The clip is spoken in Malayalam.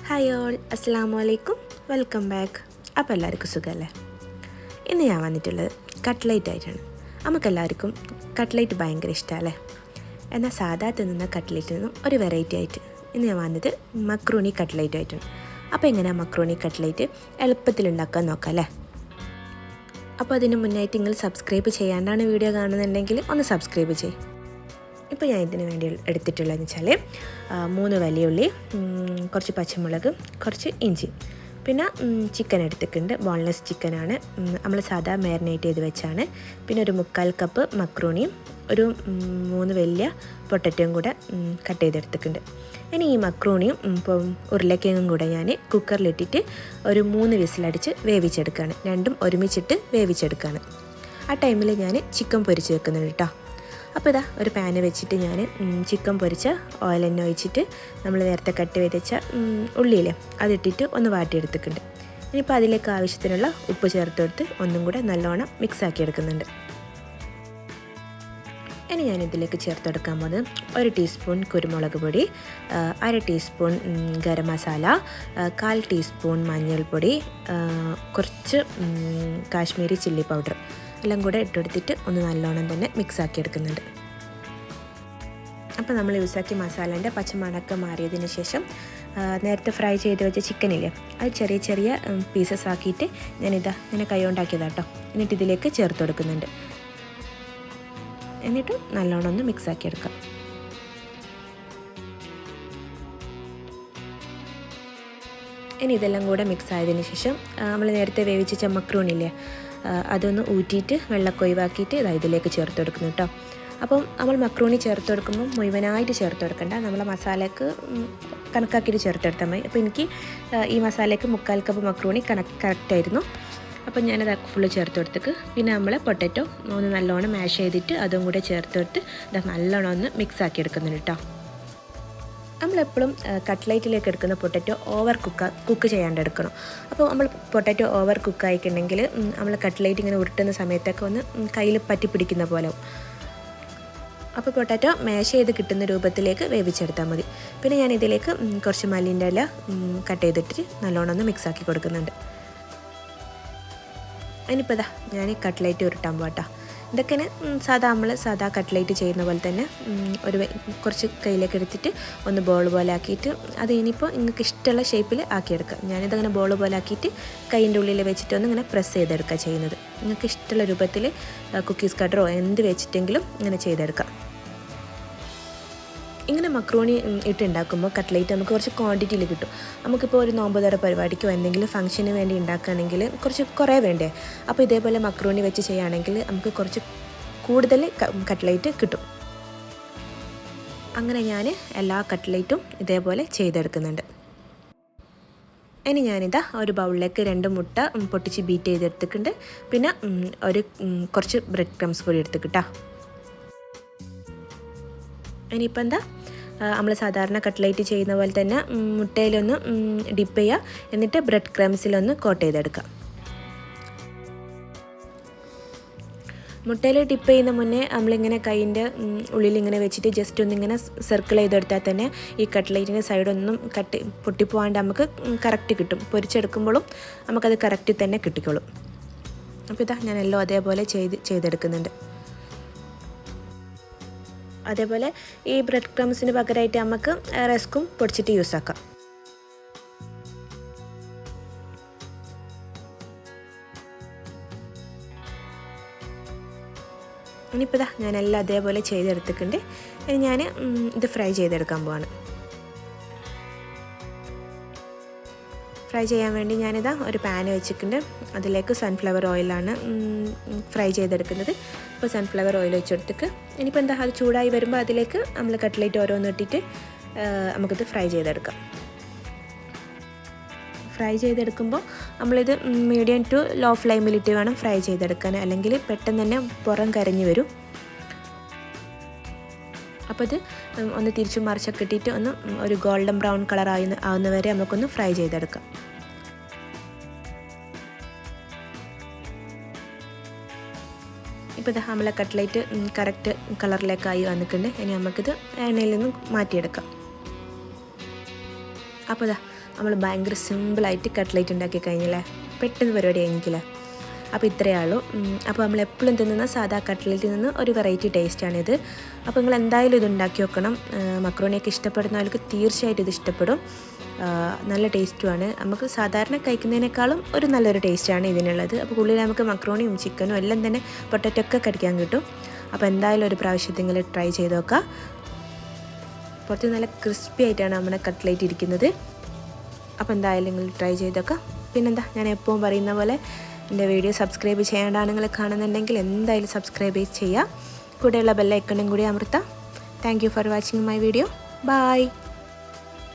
ഹായ് ഓൾ, അസ്സലാമു അലൈക്കും, വെൽക്കം ബാക്ക്. അപ്പോൾ എല്ലാവർക്കും സുഖമല്ലേ? ഇന്ന് ഞാൻ വന്നിട്ടുള്ളത് കട്ട്ലേറ്റ് ആയിട്ടാണ്. നമുക്കെല്ലാവർക്കും കട്ട്ലേറ്റ് ഭയങ്കര ഇഷ്ടമല്ലേ? എന്നാൽ സാധാ തിന്നുന്ന കട്ട്ലേറ്റിൽ നിന്നും ഒരു വെറൈറ്റി ആയിട്ട് ഇന്ന് ഞാൻ വന്നത് മക്രൂണി കട്ട്ലേറ്റ് ആയിട്ടാണ്. അപ്പോൾ എങ്ങനെയാണ് മക്രൂണി കട്ട്ലേറ്റ് എളുപ്പത്തിൽ ഉണ്ടാക്കാൻ നോക്കാം അല്ലേ? അപ്പോൾ അതിന് മുന്നായിട്ട് നിങ്ങൾ സബ്സ്ക്രൈബ് ചെയ്യാണ്ടാണ് വീഡിയോ കാണുന്നുണ്ടെങ്കിൽ ഒന്ന് സബ്സ്ക്രൈബ് ചെയ്യും. ഇപ്പോൾ ഞാൻ ഇതിന് വേണ്ടി എടുത്തിട്ടുള്ളതെന്ന് വെച്ചാൽ 3 വലിയ ഉള്ളി, കുറച്ച് പച്ചമുളക്, കുറച്ച് ഇഞ്ചി, പിന്നെ ചിക്കൻ എടുത്തിട്ടുണ്ട്. ബോൺലെസ് ചിക്കനാണ്, നമ്മൾ സാധാ മാരിനേറ്റ് ചെയ്ത് വെച്ചാണ്. പിന്നെ ഒരു 3/4 കപ്പ് മക്രൂണിയും ഒരു 3 വലിയ പൊട്ടറ്റോയും കൂടെ കട്ട് ചെയ്തെടുത്തിട്ടുണ്ട്. ഇനി ഈ മക്രൂണിയും ഇപ്പം ഉരുളക്കിഴങ്ങും കൂടെ ഞാൻ കുക്കറിലിട്ടിട്ട് ഒരു 3 വിസിലടിച്ച് വേവിച്ചെടുക്കുകയാണ്. രണ്ടും ഒരുമിച്ചിട്ട് വേവിച്ചെടുക്കുകയാണ്. ആ ടൈമിൽ ഞാൻ ചിക്കൻ പൊരിച്ച് വെക്കുന്നുണ്ട് കേട്ടോ. അപ്പോൾ ഇതാ ഒരു പാന് വെച്ചിട്ട് ഞാൻ ചിക്കൻ പൊരിച്ച ഓയിൽ തന്നെ ഒഴിച്ചിട്ട് നമ്മൾ നേരത്തെ കട്ട് ചെയ്ത് വെച്ച ഉള്ളിയില്ലേ അതിട്ടിട്ട് ഒന്ന് വാട്ടിയെടുത്തിട്ടുണ്ട്. ഇനിയിപ്പോൾ അതിലേക്ക് ആവശ്യത്തിനുള്ള ഉപ്പ് ചേർത്ത് കൊടുത്ത് ഒന്നും കൂടെ നല്ലോണം മിക്സാക്കി എടുക്കുന്നുണ്ട്. ഇനി ഞാൻ ഇതിലേക്ക് ചേർത്ത് കൊടുക്കാൻ പോകുന്നത് 1 ടീസ്പൂൺ കുരുമുളക് പൊടി, 1/2 ടീസ്പൂൺ ഗരം മസാല, 1/4 ടീസ്പൂൺ മഞ്ഞൾപ്പൊടി, കുറച്ച് കാശ്മീരി ചില്ലി പൗഡർ എല്ലാം കൂടെ ഇട്ടെടുത്തിട്ട് ഒന്ന് നല്ലോണം തന്നെ മിക്സാക്കി എടുക്കുന്നുണ്ട്. അപ്പോൾ നമ്മൾ യൂസാക്കിയ മസാലേൻ്റെ പച്ചമണക്കം മാറിയതിന് ശേഷം നേരത്തെ ഫ്രൈ ചെയ്ത് വെച്ച ചിക്കനില്ലേ അത് ചെറിയ ചെറിയ പീസസ് ആക്കിയിട്ട് ഞാനിതാ ഇങ്ങനെ കൈ കൊണ്ടാക്കിയതാട്ടോ. എന്നിട്ട് ഇതിലേക്ക് ചേർത്ത് കൊടുക്കുന്നുണ്ട്. എന്നിട്ട് നല്ലോണം ഒന്ന് മിക്സാക്കി എടുക്കാം. ഇനി ഇതെല്ലാം കൂടെ മിക്സ് ആയതിന് ശേഷം നമ്മൾ നേരത്തെ വേവിച്ച മക്രൂണില്ലേ അതൊന്ന് ഊറ്റിയിട്ട് വെള്ളമൊക്കെ ഒഴിവാക്കിയിട്ട് ഇതിലേക്ക് ചേർത്ത് കൊടുക്കുന്നു കേട്ടോ. അപ്പം നമ്മൾ മക്രൂണി ചേർത്ത് കൊടുക്കുമ്പോൾ മുഴുവനായിട്ട് ചേർത്ത് കൊടുക്കണ്ട, നമ്മളെ മസാലയ്ക്ക് കണക്കാക്കിയിട്ട് ചേർത്ത് കൊടുത്താൽ മതി. അപ്പോൾ എനിക്ക് ഈ മസാലയ്ക്ക് 3/4 കപ്പ് മക്രൂണി കറക്റ്റായിരുന്നു. അപ്പം ഞാനത് ഫുള്ള് ചേർത്ത് കൊടുത്തേക്ക്. പിന്നെ നമ്മൾ പൊട്ടറ്റോ ഒന്ന് നല്ലോണം മാഷ് ചെയ്തിട്ട് അതും കൂടെ ചേർത്ത് കൊടുത്ത് നല്ലോണം ഒന്ന് മിക്സ് ആക്കി എടുക്കുന്നുണ്ട് കേട്ടോ. നമ്മളെപ്പോഴും കട്ട്ലേറ്റിലേക്ക് എടുക്കുന്ന പൊട്ടറ്റോ ഓവർ കുക്ക് ചെയ്യാണ്ട് എടുക്കണം. അപ്പോൾ നമ്മൾ പൊട്ടറ്റോ ഓവർ കുക്കായിട്ടുണ്ടെങ്കിൽ നമ്മൾ കട്ട്ലേറ്റ് ഇങ്ങനെ ഉരുട്ടുന്ന സമയത്തൊക്കെ ഒന്ന് കയ്യിൽ പറ്റി പിടിക്കുന്ന പോലെ. അപ്പോൾ പൊട്ടാറ്റോ മാഷ് ചെയ്ത് കിട്ടുന്ന രൂപത്തിലേക്ക് വേവിച്ചെടുത്താൽ മതി. പിന്നെ ഞാൻ ഇതിലേക്ക് കുറച്ച് മല്ലിൻ്റെ ഇല കട്ട് ചെയ്തിട്ട് നല്ലോണം ഒന്ന് മിക്സാക്കി കൊടുക്കുന്നുണ്ട്. അതിനിപ്പോൾ ഇതാ ഞാൻ കട്ട്ലേറ്റ് ഉരുട്ടാൻ പോകട്ടോ. ഇതൊക്കെ സാധാ കട്ട്ലേറ്റ് ചെയ്യുന്ന പോലെ തന്നെ കുറച്ച് കയ്യിലേക്ക് എടുത്തിട്ട് ഒന്ന് ബോൾ പോലെ ആക്കിയിട്ട് അത് ഇനിയിപ്പോൾ നിങ്ങൾക്ക് ഇഷ്ടമുള്ള ഷേപ്പിൽ ആക്കിയെടുക്കുക. ഞാനിതങ്ങനെ ബോൾ പോലെ ആക്കിയിട്ട് കൈയിൻ്റെ ഉള്ളിൽ വെച്ചിട്ട് ഒന്ന് ഇങ്ങനെ പ്രസ് ചെയ്തെടുക്കുക ചെയ്യുന്നത്. നിങ്ങൾക്ക് ഇഷ്ടമുള്ള രൂപത്തിൽ കുക്കീസ് കട്ടറോ എന്ത് വെച്ചിട്ടെങ്കിലും ഇങ്ങനെ ചെയ്തെടുക്കാം. ഇങ്ങനെ മക്രോണി ഇട്ടുണ്ടാക്കുമ്പോൾ കട്ട്ലേറ്റ് നമുക്ക് കുറച്ച് ക്വാണ്ടിറ്റിയിൽ കിട്ടും. നമുക്കിപ്പോൾ ഒരു നോമ്പ് തുറ പരിപാടിക്കോ എന്തെങ്കിലും ഫംഗ്ഷന് വേണ്ടി ഉണ്ടാക്കുകയാണെങ്കിൽ കുറേ വേണ്ടേ. അപ്പോൾ ഇതേപോലെ മക്രോണി വെച്ച് ചെയ്യുകയാണെങ്കിൽ നമുക്ക് കുറച്ച് കൂടുതൽ കട്ട്ലേറ്റ് കിട്ടും. അങ്ങനെ ഞാൻ എല്ലാ കട്ട്ലേറ്റും ഇതേപോലെ ചെയ്തെടുക്കുന്നുണ്ട്. ഇനി ഞാനിതാ ഒരു ബൗളിലേക്ക് 2 മുട്ട പൊട്ടിച്ച് ബീറ്റ് ചെയ്തെടുത്തിട്ടുണ്ട്. പിന്നെ കുറച്ച് ബ്രെഡ് ക്രംസ് കൂടി എടുത്തിട്ടാ. ഇനിയിപ്പോൾ എന്താ നമ്മൾ സാധാരണ കട്ട്ലേറ്റ് ചെയ്യുന്ന പോലെ തന്നെ മുട്ടയിലൊന്ന് ഡിപ്പ് ചെയ്യുക. എന്നിട്ട് ബ്രെഡ് ക്രംസിലൊന്ന് കോട്ട് ചെയ്തെടുക്കുക. മുട്ടയിൽ ഡിപ്പ് ചെയ്യുന്ന മുന്നേ നമ്മളിങ്ങനെ കൈയിൻ്റെ ഉള്ളിൽ ഇങ്ങനെ വെച്ചിട്ട് ജസ്റ്റ് ഒന്നിങ്ങനെ സർക്കിൾ ചെയ്തെടുത്താൽ തന്നെ ഈ കട്ട്ലേറ്റിൻ്റെ സൈഡൊന്നും പൊട്ടിപ്പോവാണ്ട് നമുക്ക് കറക്റ്റ് കിട്ടും. പൊരിച്ചെടുക്കുമ്പോഴും നമുക്കത് കറക്റ്റ് തന്നെ കിട്ടിക്കോളും. അപ്പോൾ ഇതാ ഞാനെല്ലാം അതേപോലെ ചെയ്തെടുക്കുന്നുണ്ട്. അതേപോലെ ഈ ബ്രെഡ് ക്രംസിന് പകരമായിട്ട് നമുക്ക് റസ്കും പൊടിച്ചിട്ട് യൂസ് ആക്കാം. ഇനിയിപ്പോൾ ഇതാ ഞാനെല്ലാം അതേപോലെ ചെയ്തെടുത്തിട്ടുണ്ട്. ഇനി ഞാൻ ഇത് ഫ്രൈ ചെയ്തെടുക്കാൻ പോവാണ്. ഫ്രൈ ചെയ്യാൻ വേണ്ടി ഞാനിതാ ഒരു പാൻ വെച്ചിട്ടുണ്ട്. അതിലേക്ക് സൺഫ്ലവർ ഓയിലാണ് ഫ്രൈ ചെയ്തെടുക്കുന്നത്. അപ്പോൾ സൺഫ്ലവർ ഓയിൽ വെച്ചെടുത്തിട്ട് ഇനിയിപ്പോൾ എന്താ അത് ചൂടായി വരുമ്പോൾ അതിലേക്ക് നമ്മൾ കട്ട്ലേറ്റ് ഓരോന്ന് ഇട്ടിട്ട് നമുക്കിത് ഫ്രൈ ചെയ്തെടുക്കാം. ഫ്രൈ ചെയ്തെടുക്കുമ്പോൾ നമ്മളിത് മീഡിയം ടു ലോ ഫ്ലെയിമിലിട്ട് വേണം ഫ്രൈ ചെയ്തെടുക്കാൻ, അല്ലെങ്കിൽ പെട്ടെന്ന് തന്നെ പുറം കരിഞ്ഞു വരും. അപ്പോൾ ഇത് ഒന്ന് തിരിച്ചു മറിച്ചൊക്കെ ഇട്ടിട്ട് ഒരു ഗോൾഡൻ ബ്രൗൺ കളർ ആവുന്നവരെ നമുക്കൊന്ന് ഫ്രൈ ചെയ്തെടുക്കാം. ഇപ്പോൾ ഇത് നമ്മളെ കട്ട്ലേറ്റ് കറക്റ്റ് കളറിലേക്കായി വന്നിട്ടുണ്ട്. ഇനി നമുക്കിത് എണ്ണയിൽ നിന്ന് മാറ്റിയെടുക്കാം. അപ്പോൾ നമ്മൾ ഭയങ്കര സിമ്പിളായിട്ട് കട്ട്ലേറ്റ് ഉണ്ടാക്കി കഴിഞ്ഞില്ലേ, പെട്ടെന്ന് പരിപാടി കഴിഞ്ഞിട്ടില്ലേ. അപ്പോൾ ഇത്രയേ ഉള്ളൂ. അപ്പോൾ നമ്മൾ എപ്പോഴും തിന്നുന്ന സാധാ കട്ട്ലേറ്റിൽ നിന്ന് ഒരു വെറൈറ്റി ടേസ്റ്റാണിത്. അപ്പോൾ നിങ്ങൾ എന്തായാലും ഇത് ഉണ്ടാക്കി വെക്കണം. മക്രോണിയൊക്കെ ഇഷ്ടപ്പെടുന്നവർക്ക് തീർച്ചയായിട്ടും ഇത് ഇഷ്ടപ്പെടും. നല്ല ടേസ്റ്റുമാണ്. നമുക്ക് സാധാരണ കഴിക്കുന്നതിനേക്കാളും ഒരു നല്ലൊരു ടേസ്റ്റാണ് ഇതിനുള്ളത്. അപ്പോൾ ഉള്ളിൽ നമുക്ക് മക്രോണിയും ചിക്കനും എല്ലാം തന്നെ പൊട്ടറ്റോ ഒക്കെ കടിക്കാൻ കിട്ടും. അപ്പോൾ എന്തായാലും ഒരു പ്രാവശ്യം നിങ്ങൾ ട്രൈ ചെയ്ത് നോക്കുക. പുറത്ത് നല്ല ക്രിസ്പി ആയിട്ടാണ് നമ്മുടെ കട്ട്ലേറ്റ് ഇരിക്കുന്നത്. അപ്പോൾ എന്തായാലും നിങ്ങൾ ട്രൈ ചെയ്ത് നോക്കുക. പിന്നെന്താ, ഞാൻ എപ്പോഴും പറയുന്ന പോലെ എൻ്റെ വീഡിയോ സബ്സ്ക്രൈബ് ചെയ്യാണ്ടാണ് നിങ്ങൾ കാണുന്നുണ്ടെങ്കിൽ എന്തായാലും സബ്സ്ക്രൈബ് ചെയ്യുക. കൂടെയുള്ള ബെല്ലൈക്കണും കൂടി അമർത്താം. Thank you for watching my video. By.